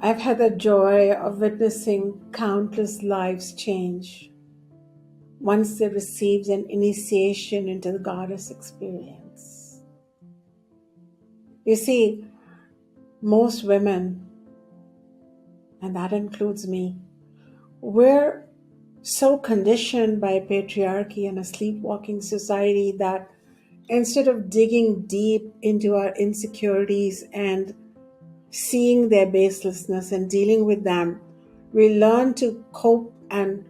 I've had the joy of witnessing countless lives change once they received an initiation into the goddess experience. You see, most women, and that includes me, we're so conditioned by patriarchy and a sleepwalking society that instead of digging deep into our insecurities and seeing their baselessness and dealing with them, we learn to cope and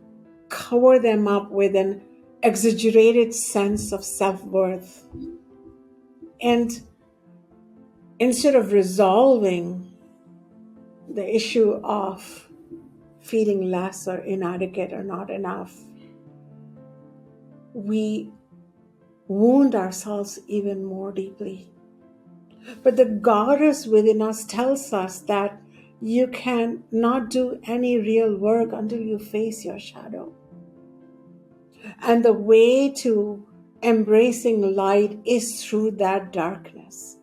cover them up with an exaggerated sense of self-worth. And instead of resolving the issue of feeling less or inadequate or not enough, we wound ourselves even more deeply. But the goddess within us tells us that you can not do any real work until you face your shadow. And the way to embracing light is through that darkness.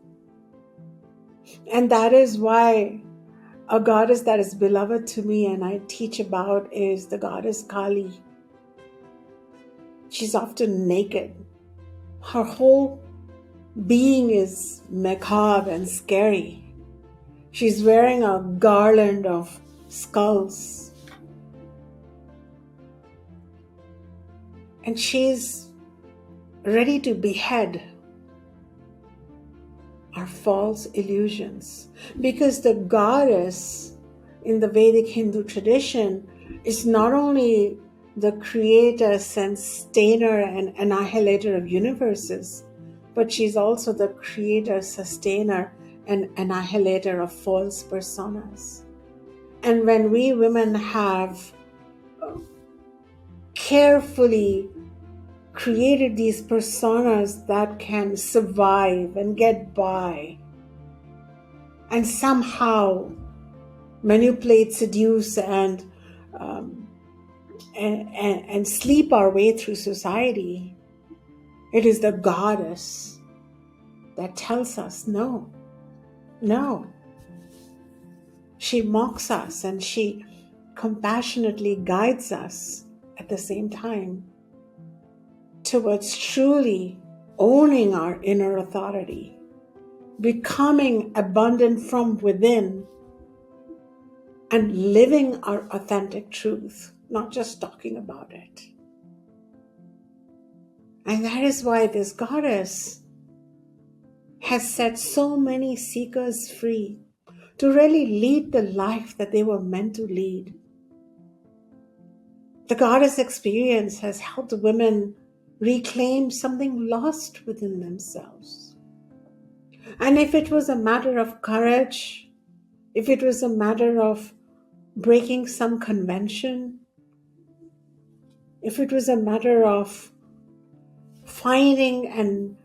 And that is why a goddess that is beloved to me and I teach about is the goddess Kali. She's often naked. Her whole being is macabre and scary. She's wearing a garland of skulls. And she's ready to behead our false illusions. Because the goddess in the Vedic-Hindu tradition is not only the creator, sustainer, and annihilator of universes, but she's also the creator, sustainer, and annihilator of false personas. And when we women have carefully created these personas that can survive and get by and somehow manipulate, seduce, and sleep our way through society, it is the goddess that tells us no. She mocks us and she compassionately guides us at the same time towards truly owning our inner authority, becoming abundant from within, and living our authentic truth, not just talking about it. And that is why this goddess has set so many seekers free to really lead the life that they were meant to lead. The goddess experience has helped women reclaim something lost within themselves. And if it was a matter of courage, if it was a matter of breaking some convention, if it was a matter of finding and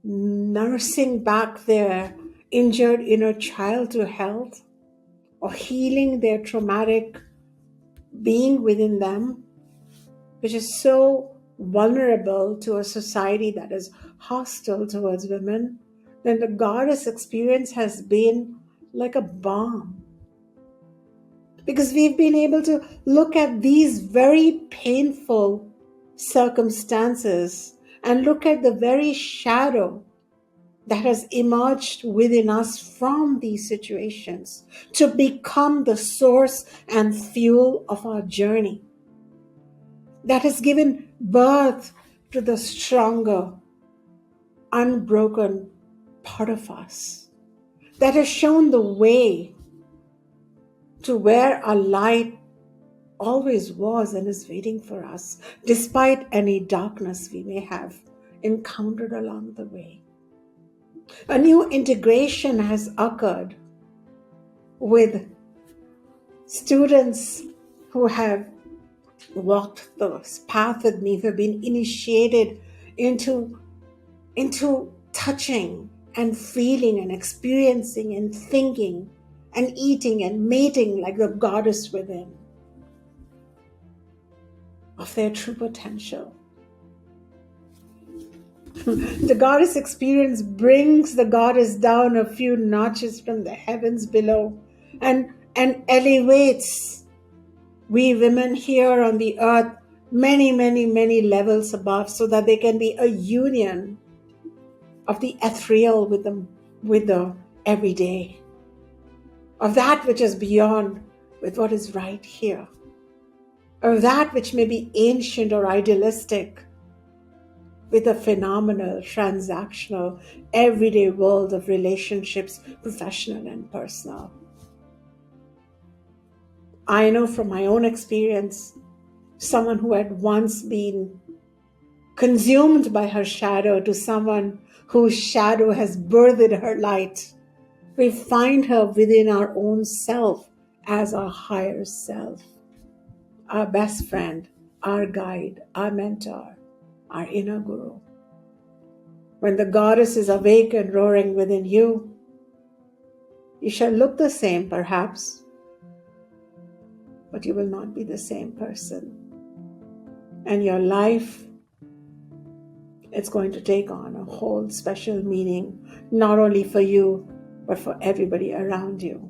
nursing back their injured inner child to health, or healing their traumatic being within them, which is so vulnerable to a society that is hostile towards women, then the goddess experience has been like a balm. Because we've been able to look at these very painful circumstances and look at the very shadow that has emerged within us from these situations to become the source and fuel of our journey. That has given birth to the stronger, unbroken part of us. That has shown the way to where our light always was and is waiting for us, despite any darkness we may have encountered along the way. A new integration has occurred with students who have walked the path with me, who have been initiated into touching and feeling and experiencing and thinking and eating and mating like the goddess within of their true potential. The goddess experience brings the goddess down a few notches from the heavens below and and elevates we women here on the earth many, many, many levels above, so that there can be a union of the ethereal with the everyday, of that which is beyond with what is right here, of that which may be ancient or idealistic with the phenomenal, transactional, everyday world of relationships, professional and personal. I know from my own experience, someone who had once been consumed by her shadow to someone whose shadow has birthed her light. We find her within our own self as our higher self, our best friend, our guide, our mentor, our inner guru. When the goddess is awake and roaring within you, you shall look the same perhaps, but you will not be the same person. And your life, it's going to take on a whole special meaning, not only for you, but for everybody around you.